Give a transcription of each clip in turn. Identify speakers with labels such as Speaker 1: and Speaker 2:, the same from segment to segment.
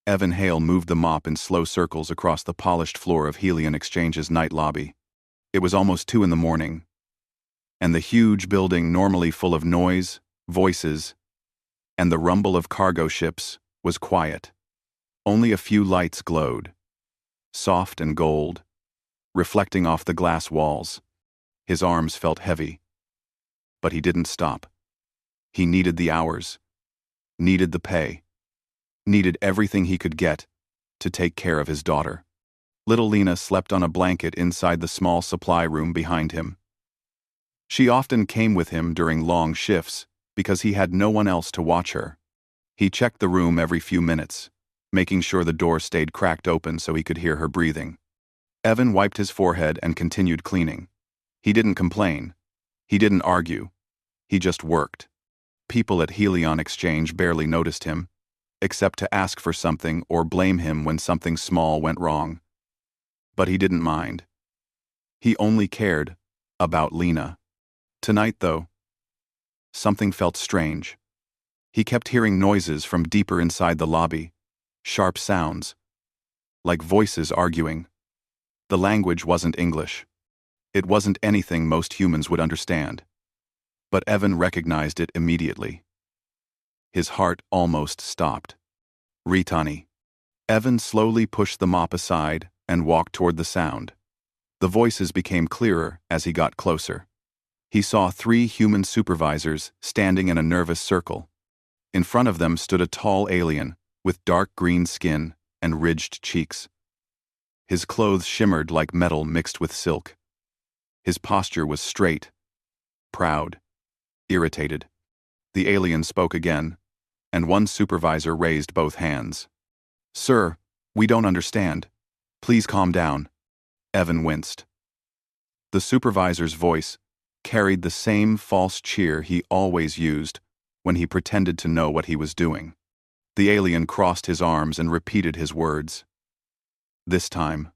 Speaker 1: Evan Hale moved the mop in slow circles across the polished floor of Helion Exchange's night lobby. It was almost 2 in the morning, and the huge building, normally full of noise, voices, and the rumble of cargo ships, was quiet. Only a few lights glowed, soft and gold, reflecting off the glass walls. His arms felt heavy, but he didn't stop. He needed the hours, needed the pay, needed everything he could get to take care of his daughter. Little Lena slept on a blanket inside the small supply room behind him. She often came with him during long shifts because he had no one else to watch her. He checked the room every few minutes, making sure the door stayed cracked open so he could hear her breathing. Evan wiped his forehead and continued cleaning. He didn't complain. He didn't argue. He just worked. People at Helion Exchange barely noticed him, except to ask for something or blame him when something small went wrong. But he didn't mind. He only cared about Lena. Tonight, though, something felt strange. He kept hearing noises from deeper inside the lobby, sharp sounds, like voices arguing. The language wasn't English. It wasn't anything most humans would understand. But Evan recognized it immediately. His heart almost stopped. Ritani. Evan slowly pushed the mop aside and walked toward the sound. The voices became clearer as he got closer. He saw 3 human supervisors standing in a nervous circle. In front of them stood a tall alien with dark green skin and ridged cheeks. His clothes shimmered like metal mixed with silk. His posture was straight, proud, irritated. The alien spoke again, and one supervisor raised both hands. "Sir, we don't understand. Please calm down." Evan winced. The supervisor's voice carried the same false cheer he always used when he pretended to know what he was doing. The alien crossed his arms and repeated his words. This time,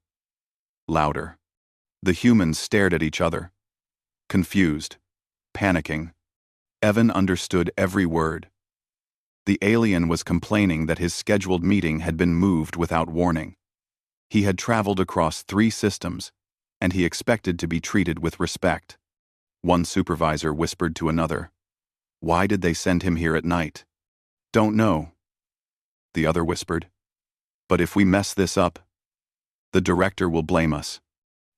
Speaker 1: louder. The humans stared at each other, confused, panicking. Evan understood every word. The alien was complaining that his scheduled meeting had been moved without warning. He had traveled across 3 systems, and he expected to be treated with respect. One supervisor whispered to another, "Why did they send him here at night?" "Don't know," the other whispered. "But if we mess this up, the director will blame us."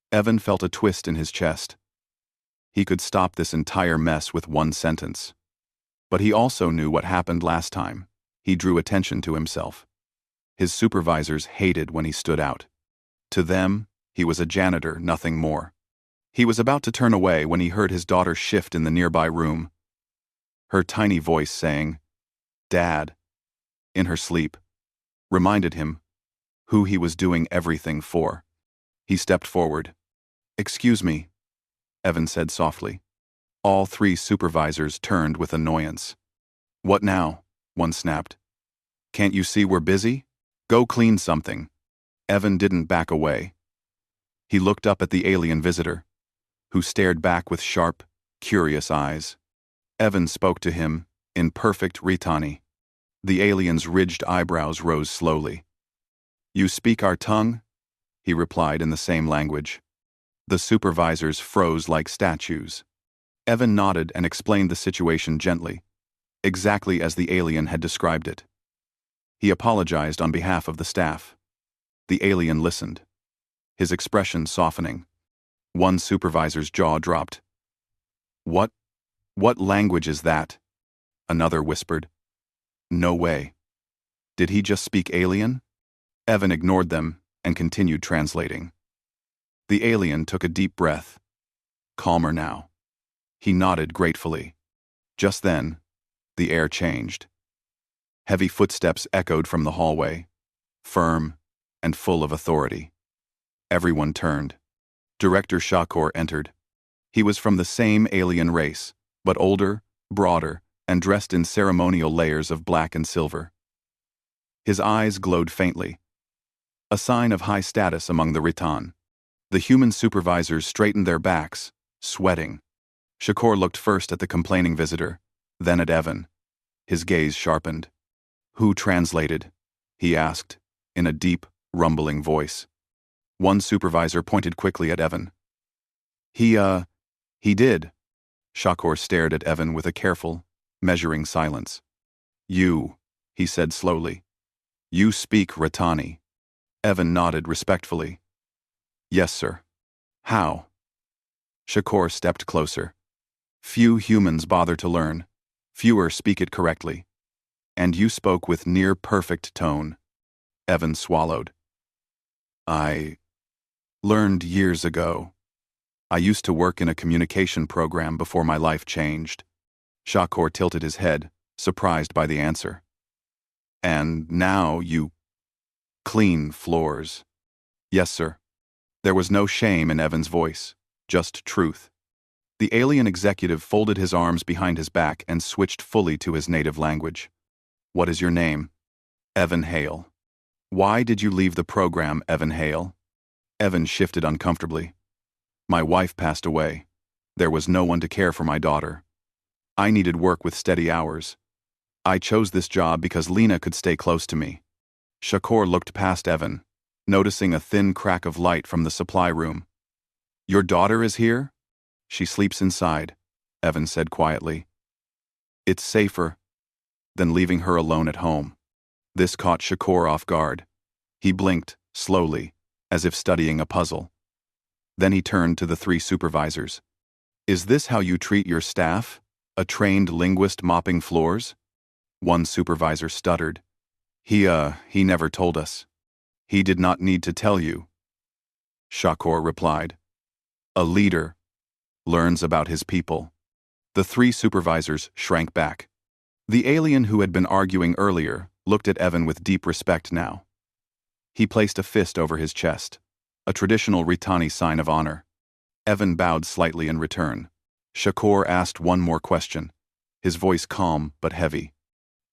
Speaker 1: Evan felt a twist in his chest. He could stop this entire mess with one sentence. But he also knew what happened last time. He drew attention to himself. His supervisors hated when he stood out. To them, he was a janitor, nothing more. He was about to turn away when he heard his daughter shift in the nearby room. Her tiny voice saying, "Dad," in her sleep, reminded him who he was doing everything for. He stepped forward. "Excuse me," Evan said softly. All 3 supervisors turned with annoyance. "What now?" one snapped. "Can't you see we're busy? Go clean something." Evan didn't back away. He looked up at the alien visitor, who stared back with sharp, curious eyes. Evan spoke to him in perfect Ritani. The alien's ridged eyebrows rose slowly. "You speak our tongue?" he replied in the same language. The supervisors froze like statues. Evan nodded and explained the situation gently, exactly as the alien had described it. He apologized on behalf of the staff. The alien listened, his expression softening. One supervisor's jaw dropped. What language is that?" Another whispered. "No way. Did he just speak alien?" Evan ignored them and continued translating. The alien took a deep breath. Calmer now. He nodded gratefully. Just then, the air changed. Heavy footsteps echoed from the hallway, firm and full of authority. Everyone turned. Director Shakor entered. He was from the same alien race, but older, broader, and dressed in ceremonial layers of black and silver. His eyes glowed faintly, a sign of high status among the Ritan. The human supervisors straightened their backs, sweating. Shakor looked first at the complaining visitor, then at Evan. His gaze sharpened. "Who translated?" he asked, in a deep, rumbling voice. One supervisor pointed quickly at Evan. He did. Shakor stared at Evan with a careful, measuring silence. You, he said slowly. You speak Ratani. Evan nodded respectfully. Yes, sir. How? Shakor stepped closer. Few humans bother to learn. Fewer speak it correctly. And you spoke with near-perfect tone. Evan swallowed. I learned years ago. I used to work in a communication program before my life changed. Shakor tilted his head, surprised by the answer. And now you clean floors. Yes, sir. There was no shame in Evan's voice, just truth. The alien executive folded his arms behind his back and switched fully to his native language. What is your name? Evan Hale. Why did you leave the program, Evan Hale? Evan shifted uncomfortably. My wife passed away. There was no one to care for my daughter. I needed work with steady hours. I chose this job because Lena could stay close to me. Shakor looked past Evan, noticing a thin crack of light from the supply room. Your daughter is here? She sleeps inside, Evan said quietly. It's safer than leaving her alone at home. This caught Shakor off guard. He blinked, slowly, as if studying a puzzle. Then he turned to the three supervisors. Is this how you treat your staff? A trained linguist mopping floors? One supervisor stuttered. He never told us. He did not need to tell you. Shakor replied. A leader learns about his people. The three supervisors shrank back. The alien who had been arguing earlier looked at Evan with deep respect now. He placed a fist over his chest, a traditional Ritani sign of honor. Evan bowed slightly in return. Shakor asked one more question, his voice calm but heavy.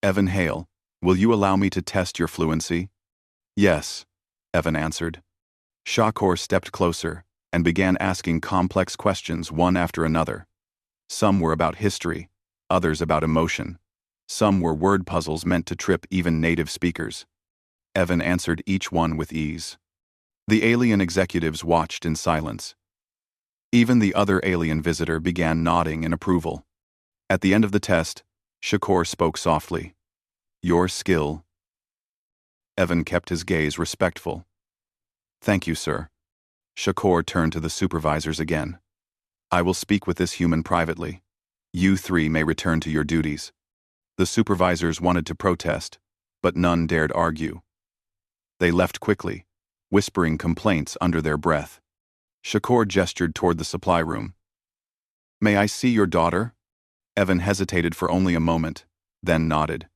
Speaker 1: Evan Hale, will you allow me to test your fluency? Yes, Evan answered. Shakor stepped closer and began asking complex questions one after another. Some were about history, others about emotion. Some were word puzzles meant to trip even native speakers. Evan answered each one with ease. The alien executives watched in silence. Even the other alien visitor began nodding in approval. At the end of the test, Shakor spoke softly. Your skill. Evan kept his gaze respectful. Thank you, sir. Shakor turned to the supervisors again. I will speak with this human privately. You three may return to your duties. The supervisors wanted to protest, but none dared argue. They left quickly, whispering complaints under their breath. Shakor gestured toward the supply room. May I see your daughter? Evan hesitated for only a moment, then nodded.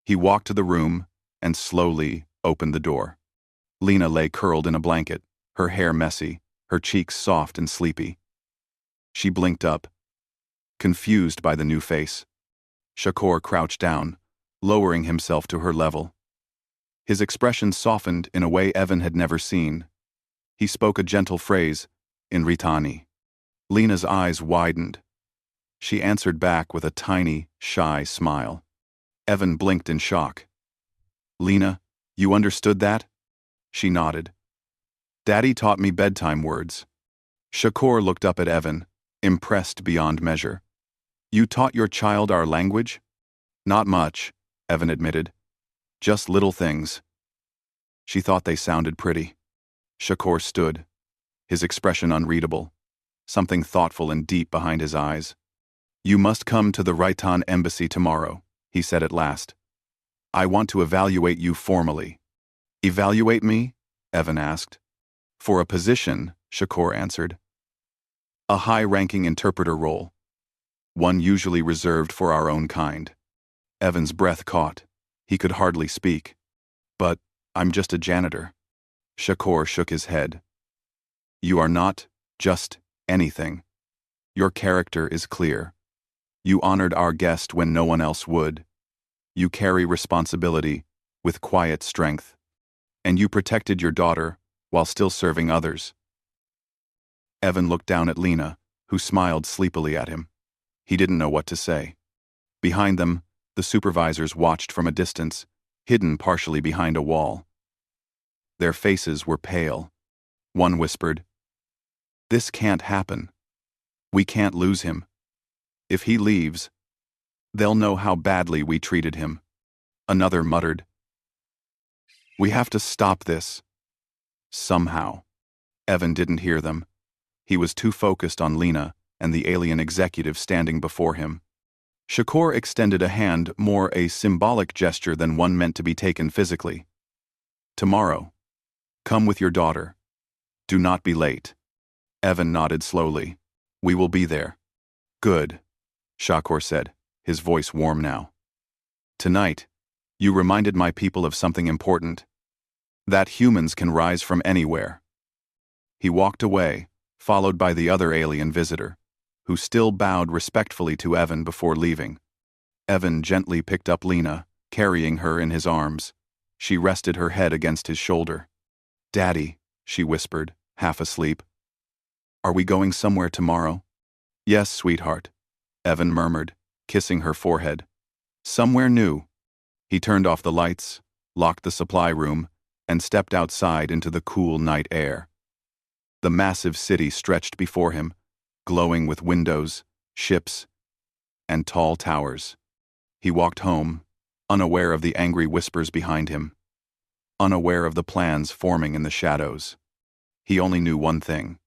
Speaker 1: He walked to the room and slowly opened the door. Lena lay curled in a blanket, her hair messy, her cheeks soft and sleepy. She blinked up, confused by the new face. Shakor crouched down, lowering himself to her level. His expression softened in a way Evan had never seen. He spoke a gentle phrase, in Ritani. Lena's eyes widened. She answered back with a tiny, shy smile. Evan blinked in shock. Lena, you understood that? She nodded. Daddy taught me bedtime words. Shakor looked up at Evan, impressed beyond measure. You taught your child our language? Not much, Evan admitted. Just little things. She thought they sounded pretty. Shakor stood, his expression unreadable, something thoughtful and deep behind his eyes. You must come to the Raitan embassy tomorrow, he said at last. I want to evaluate you formally. Evaluate me? Evan asked. For a position, Shakor answered. A high-ranking interpreter role. One usually reserved for our own kind. Evan's breath caught. He could hardly speak. But I'm just a janitor. Shakor shook his head. You are not just anything. Your character is clear. You honored our guest when no one else would. You carry responsibility with quiet strength. And you protected your daughter while still serving others. Evan looked down at Lena, who smiled sleepily at him. He didn't know what to say. Behind them, the supervisors watched from a distance, hidden partially behind a wall, Their faces were pale. One whispered, "This can't happen. We can't lose him. If he leaves, they'll know how badly we treated him." Another muttered, "We have to stop this. Somehow." Evan didn't hear them. He was too focused on Lena and the alien executive standing before him. Shakor extended a hand, more a symbolic gesture than one meant to be taken physically. "Tomorrow. Come with your daughter. Do not be late." Evan nodded slowly. "We will be there." "Good," Shakor said, his voice warm now. "Tonight, you reminded my people of something important. That humans can rise from anywhere." He walked away, followed by the other alien visitor, who still bowed respectfully to Evan before leaving. Evan gently picked up Lena, carrying her in his arms. She rested her head against his shoulder. "Daddy," she whispered, half asleep. "Are we going somewhere tomorrow?" "Yes, sweetheart," Evan murmured, kissing her forehead. "Somewhere new." He turned off the lights, locked the supply room, and stepped outside into the cool night air. The massive city stretched before him, glowing with windows, ships, and tall towers. He walked home, unaware of the angry whispers behind him, unaware of the plans forming in the shadows. He only knew one thing.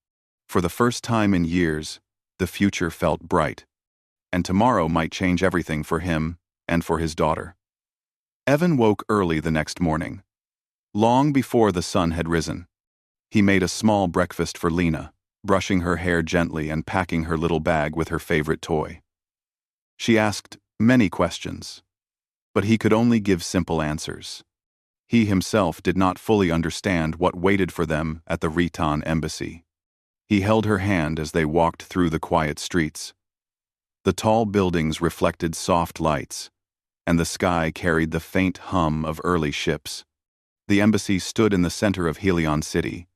Speaker 1: For the first time in years, the future felt bright, and tomorrow might change everything for him and for his daughter. Evan woke early the next morning, long before the sun had risen. He made a small breakfast for Lena, brushing her hair gently and packing her little bag with her favorite toy. She asked many questions, but he could only give simple answers. He himself did not fully understand what waited for them at the Riton embassy. He held her hand as they walked through the quiet streets. The tall buildings reflected soft lights, and the sky carried the faint hum of early ships. The embassy stood in the center of Helion City,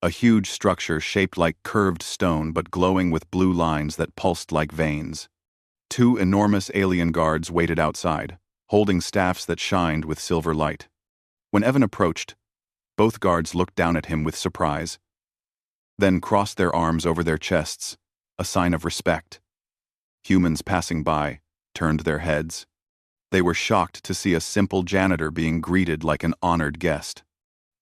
Speaker 1: a huge structure shaped like curved stone but glowing with blue lines that pulsed like veins. Two enormous alien guards waited outside, holding staffs that shined with silver light. When Evan approached, both guards looked down at him with surprise, then crossed their arms over their chests, a sign of respect. Humans passing by turned their heads. They were shocked to see a simple janitor being greeted like an honored guest.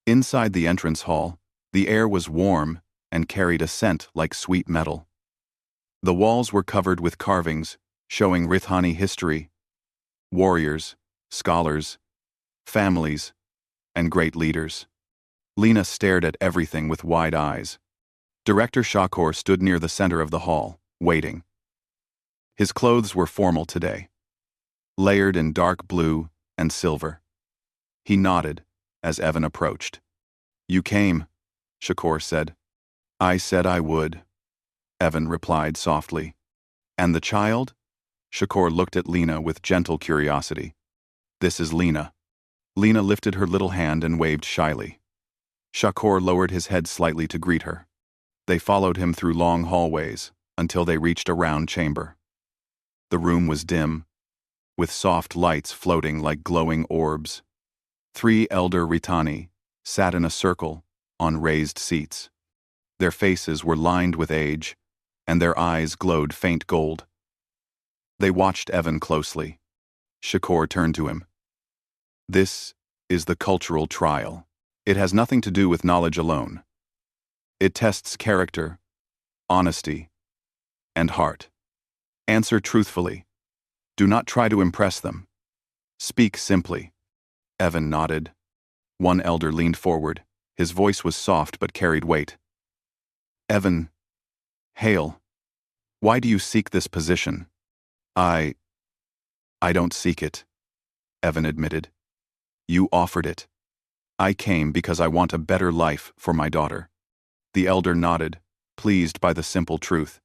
Speaker 1: Inside the entrance hall, the air was warm and carried a scent like sweet metal. The walls were covered with carvings showing Rithani history, warriors, scholars, families, and great leaders. Lena stared at everything with wide eyes. Director Shakor stood near the center of the hall, waiting. His clothes were formal today, layered in dark blue and silver. He nodded as Evan approached. "You came," Shakor said. "I said I would," Evan replied softly. "And the child?" Shakor looked at Lena with gentle curiosity. "This is Lena." Lena lifted her little hand and waved shyly. Shakor lowered his head slightly to greet her. They followed him through long hallways until they reached a round chamber. The room was dim, with soft lights floating like glowing orbs. 3 elder Ritani sat in a circle on raised seats. Their faces were lined with age, and their eyes glowed faint gold. They watched Evan closely. Shakor turned to him. "This is the cultural trial. It has nothing to do with knowledge alone. It tests character, honesty, and heart. Answer truthfully. Do not try to impress them. Speak simply." Evan nodded. One elder leaned forward. His voice was soft but carried weight. "Evan, Hale, why do you seek this position?" I don't seek it," Evan admitted. "You offered it. I came because I want a better life for my daughter." The elder nodded, pleased by the simple truth.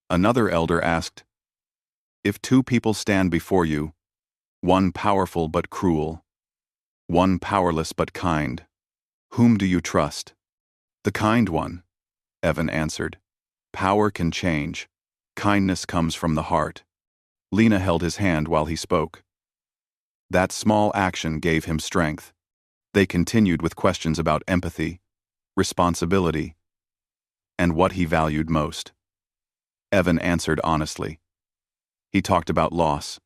Speaker 1: Another elder asked, "If 2 people stand before you, one powerful but cruel, one powerless but kind, whom do you trust?" "The kind one," Evan answered. "Power can change. Kindness comes from the heart." Lena held his hand while he spoke. That small action gave him strength. They continued with questions about empathy, responsibility, and what he valued most. Evan answered honestly. He talked about loss,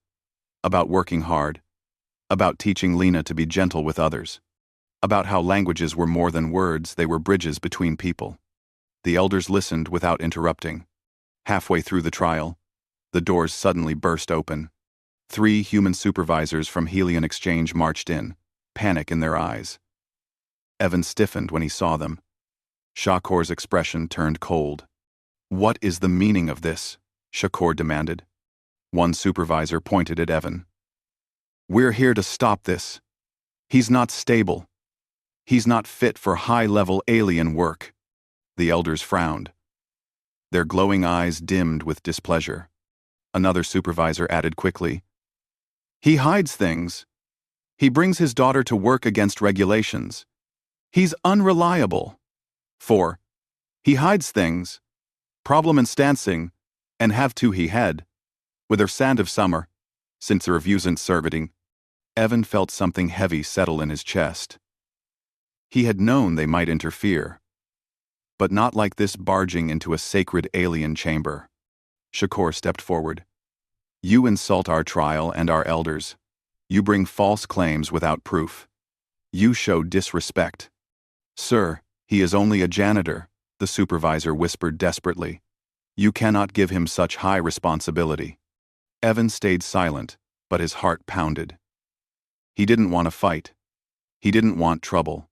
Speaker 1: about working hard, about teaching Lena to be gentle with others, about how languages were more than words, they were bridges between people. The elders listened without interrupting. Halfway through the trial, the doors suddenly burst open. 3 human supervisors from Helion Exchange marched in, panic in their eyes. Evan stiffened when he saw them. Shakur's expression turned cold. "What is the meaning of this?" Shakur demanded. One supervisor pointed at Evan. "We're here to stop this. He's not stable. He's not fit for high-level alien work." The elders frowned. Their glowing eyes dimmed with displeasure. Another supervisor added quickly, "He hides things. He brings his daughter to work against regulations. He's unreliable." 4. He hides things. Problem instancing, and have to he had. With her sand of summer, since the reviews and serviting, Evan felt something heavy settle in his chest. He had known they might interfere, but not like this, barging into a sacred alien chamber. Shakur stepped forward. "You insult our trial and our elders. You bring false claims without proof. You show disrespect." "Sir, he is only a janitor," the supervisor whispered desperately. "You cannot give him such high responsibility." Evan stayed silent, but his heart pounded. He didn't want to fight. He didn't want trouble.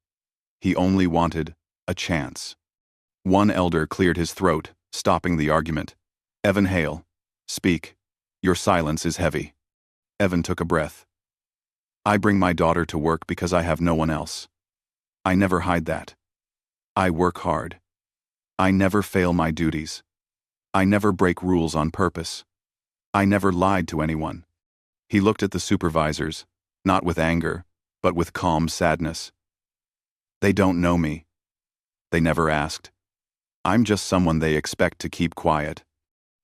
Speaker 1: He only wanted a chance. One elder cleared his throat, stopping the argument. "Evan Hale, speak. Your silence is heavy." Evan took a breath. "I bring my daughter to work because I have no one else. I never hide that. I work hard. I never fail my duties. I never break rules on purpose. I never lied to anyone." He looked at the supervisors, not with anger, but with calm sadness. "They don't know me. They never asked. I'm just someone they expect to keep quiet."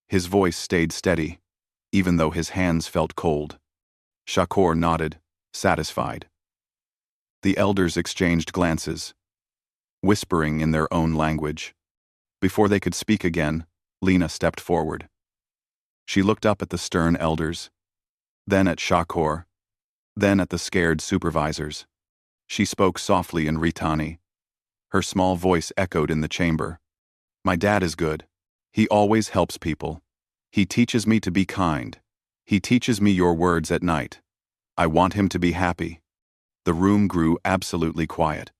Speaker 1: His voice stayed steady, even though his hands felt cold. Shakur nodded, satisfied. The elders exchanged glances, whispering in their own language. Before they could speak again, Lena stepped forward. She looked up at the stern elders, then at Shakur, then at the scared supervisors. She spoke softly in Ritani. Her small voice echoed in the chamber. "My dad is good. He always helps people. He teaches me to be kind. He teaches me your words at night. I want him to be happy." The room grew absolutely quiet.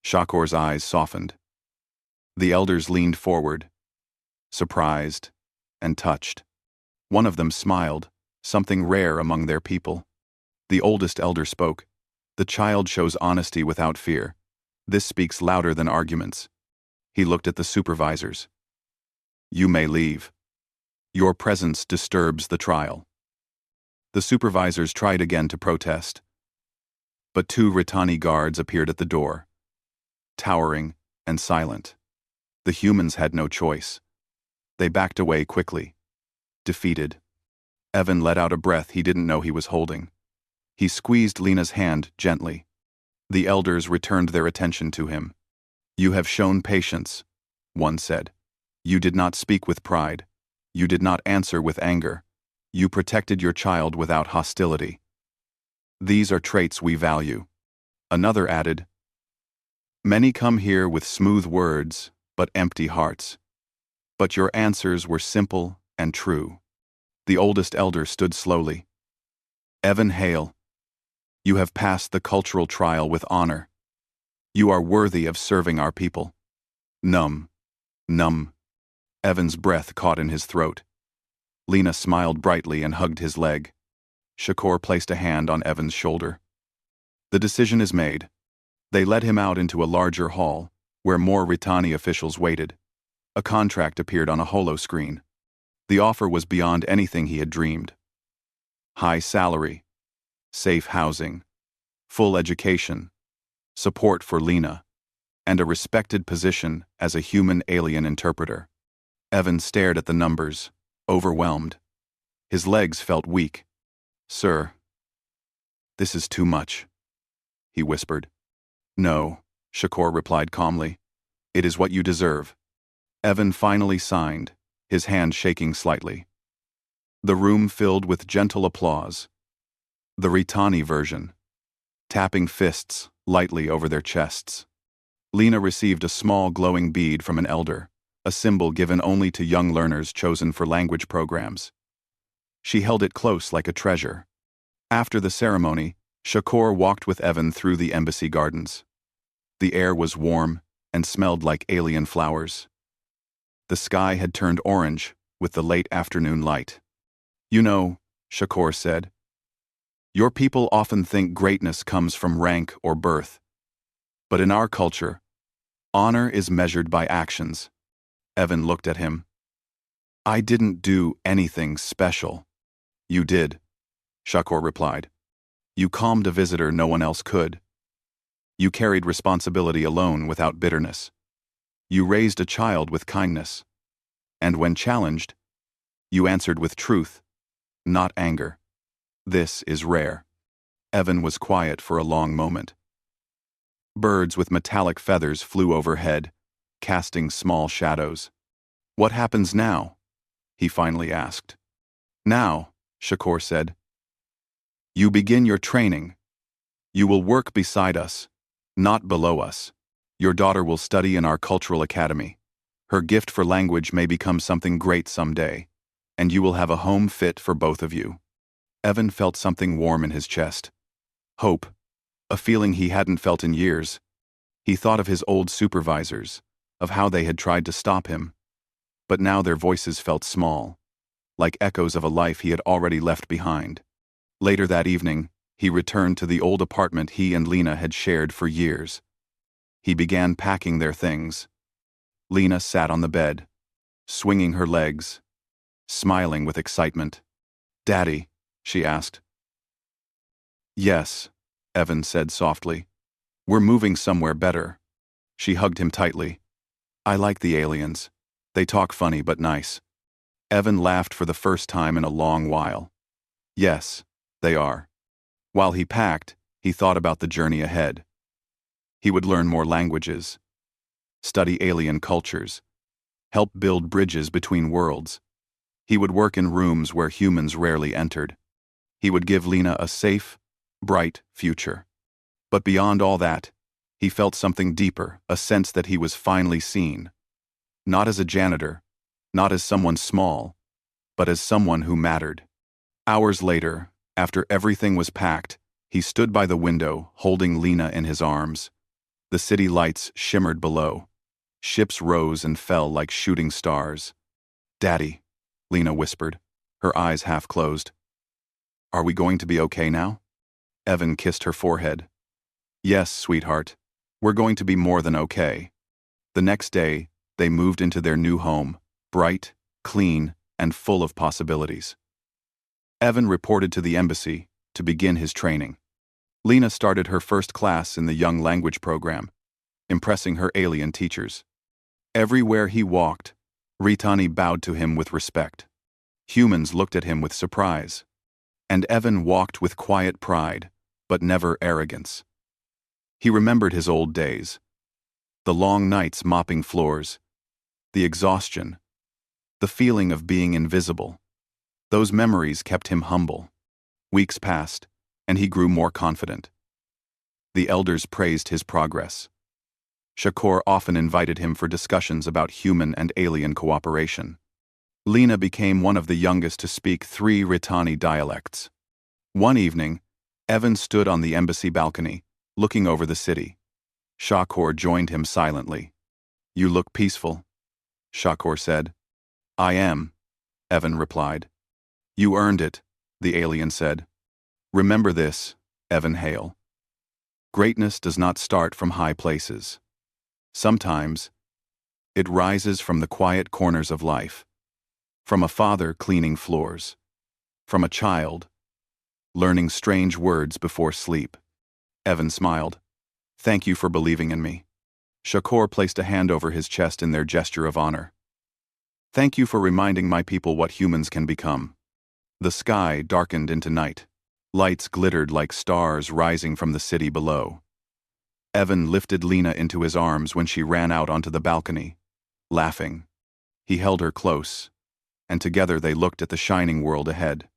Speaker 1: Shakur's eyes softened. The elders leaned forward, surprised and touched. One of them smiled, something rare among their people. The oldest elder spoke. "The child shows honesty without fear. This speaks louder than arguments." He looked at the supervisors. "You may leave. Your presence disturbs the trial." The supervisors tried again to protest, but 2 Ritani guards appeared at the door, towering and silent. The humans had no choice. They backed away quickly, defeated. Evan let out a breath he didn't know he was holding. He squeezed Lena's hand gently. The elders returned their attention to him. "You have shown patience," one said. "You did not speak with pride. You did not answer with anger. You protected your child without hostility. These are traits we value." Another added, "Many come here with smooth words, but empty hearts. But your answers were simple and true." The oldest elder stood slowly. "Evan Hale, you have passed the cultural trial with honor. You are worthy of serving our people." Numb. Evan's breath caught in his throat. Lena smiled brightly and hugged his leg. Shakur placed a hand on Evan's shoulder. "The decision is made." They led him out into a larger hall, where more Ritani officials waited. A contract appeared on a holo screen. The offer was beyond anything he had dreamed. High salary, safe housing, full education, support for Lena, and a respected position as a human alien interpreter. Evan stared at the numbers, overwhelmed. His legs felt weak. "Sir, this is too much," he whispered. No, Shakor replied calmly. It is what you deserve. Evan finally signed, his hand shaking slightly. The room filled with gentle applause. The Ritani version, tapping fists lightly over their chests. Lena received a small glowing bead from an elder, a symbol given only to young learners chosen for language programs. She held it close like a treasure. After the ceremony, Shakor walked with Evan through the embassy gardens. The air was warm and smelled like alien flowers. The sky had turned orange with the late afternoon light. You know, Shakor said, your people often think greatness comes from rank or birth. But in our culture, honor is measured by actions. Evan looked at him. I didn't do anything special. You did, Shakor replied. You calmed a visitor no one else could. You carried responsibility alone without bitterness. You raised a child with kindness. And when challenged, you answered with truth, not anger. This is rare. Evan was quiet for a long moment. Birds with metallic feathers flew overhead, casting small shadows. What happens now? He finally asked. Now, Shakor said, you begin your training. You will work beside us, not below us. Your daughter will study in our cultural academy. Her gift for language may become something great someday, and you will have a home fit for both of you. Evan felt something warm in his chest. Hope, a feeling he hadn't felt in years. He thought of his old supervisors, of how they had tried to stop him. But now their voices felt small, like echoes of a life he had already left behind. Later that evening, he returned to the old apartment he and Lena had shared for years. He began packing their things. Lena sat on the bed, swinging her legs, smiling with excitement. Daddy, she asked. Yes, Evan said softly. We're moving somewhere better. She hugged him tightly. I like the aliens. They talk funny but nice. Evan laughed for the first time in a long while. Yes, they are. While he packed, he thought about the journey ahead. He would learn more languages, study alien cultures, help build bridges between worlds. He would work in rooms where humans rarely entered. He would give Lena a safe, bright future. But beyond all that, he felt something deeper, a sense that he was finally seen. Not as a janitor, not as someone small, but as someone who mattered. Hours later, after everything was packed, he stood by the window, holding Lena in his arms. The city lights shimmered below. Ships rose and fell like shooting stars. Daddy, Lena whispered, her eyes half closed. Are we going to be okay now? Evan kissed her forehead. Yes, sweetheart. We're going to be more than okay. The next day, they moved into their new home, bright, clean, and full of possibilities. Evan reported to the embassy to begin his training. Lena started her first class in the Young Language program, impressing her alien teachers. Everywhere he walked, Ritani bowed to him with respect. Humans looked at him with surprise. And Evan walked with quiet pride, but never arrogance. He remembered his old days. The long nights mopping floors, the exhaustion, the feeling of being invisible. Those memories kept him humble. Weeks passed, and he grew more confident. The elders praised his progress. Shakor often invited him for discussions about human and alien cooperation. Lena became one of the youngest to speak 3 Ritani dialects. One evening, Evan stood on the embassy balcony, looking over the city. Shakor joined him silently. You look peaceful, Shakor said. I am, Evan replied. You earned it, the alien said. Remember this, Evan Hale. Greatness does not start from high places. Sometimes, it rises from the quiet corners of life. From a father cleaning floors. From a child, learning strange words before sleep. Evan smiled. Thank you for believing in me. Shakor placed a hand over his chest in their gesture of honor. Thank you for reminding my people what humans can become. The sky darkened into night. Lights glittered like stars rising from the city below. Evan lifted Lena into his arms when she ran out onto the balcony, laughing. He held her close, and together they looked at the shining world ahead.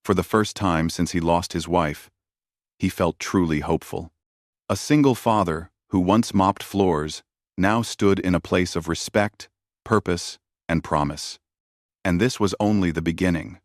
Speaker 1: For the first time since he lost his wife, he felt truly hopeful. A single father, who once mopped floors, now stood in a place of respect, purpose, and promise. And this was only the beginning.